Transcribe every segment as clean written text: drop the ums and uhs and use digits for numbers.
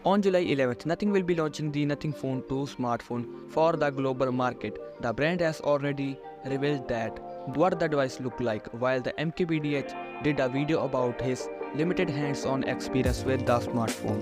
On July 11th, Nothing will be launching the Nothing Phone 2 smartphone for the global market. The brand has already revealed that what the device look like, while the MKBDH did a video about his limited hands-on experience with the smartphone.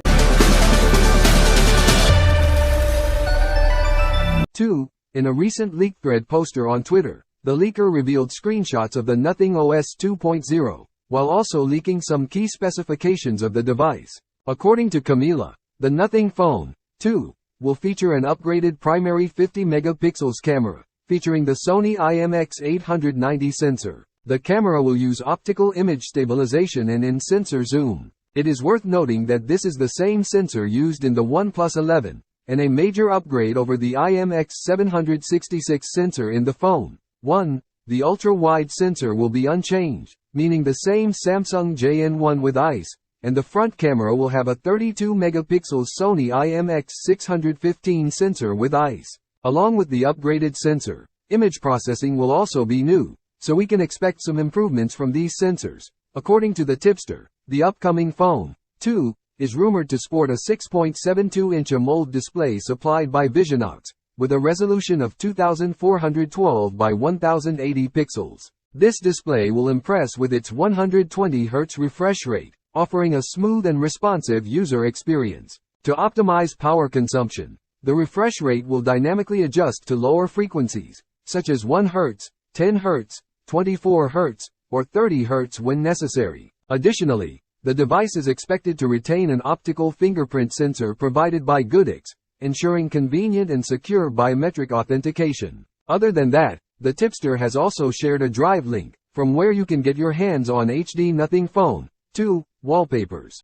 2. In a recent leaked thread poster on Twitter, the leaker revealed screenshots of the Nothing OS 2.0, while also leaking some key specifications of the device. According to Camila, the Nothing Phone 2 will feature an upgraded primary 50 megapixels camera, featuring the Sony IMX890 sensor. The camera will use optical image stabilization and in-sensor zoom. It is worth noting that this is the same sensor used in the OnePlus 11, and a major upgrade over the IMX766 sensor in the phone. 1. The ultra-wide sensor will be unchanged, meaning the same Samsung JN1 with ICE, and the front camera will have a 32 megapixel Sony IMX615 sensor with ICE. Along with the upgraded sensor, image processing will also be new, so we can expect some improvements from these sensors. According to the tipster, the upcoming phone 2 is rumored to sport a 6.72-inch AMOLED display supplied by Visionox, with a resolution of 2412 by 1080 pixels. This display will impress with its 120 Hz refresh rate, offering a smooth and responsive user experience. To optimize power consumption, the refresh rate will dynamically adjust to lower frequencies, such as 1 Hz, 10 Hz, 24 Hz, or 30 Hz when necessary. Additionally, the device is expected to retain an optical fingerprint sensor provided by Goodix, ensuring convenient and secure biometric authentication. Other than that, the tipster has also shared a drive link, from where you can get your hands on HD Nothing Phone 2 wallpapers.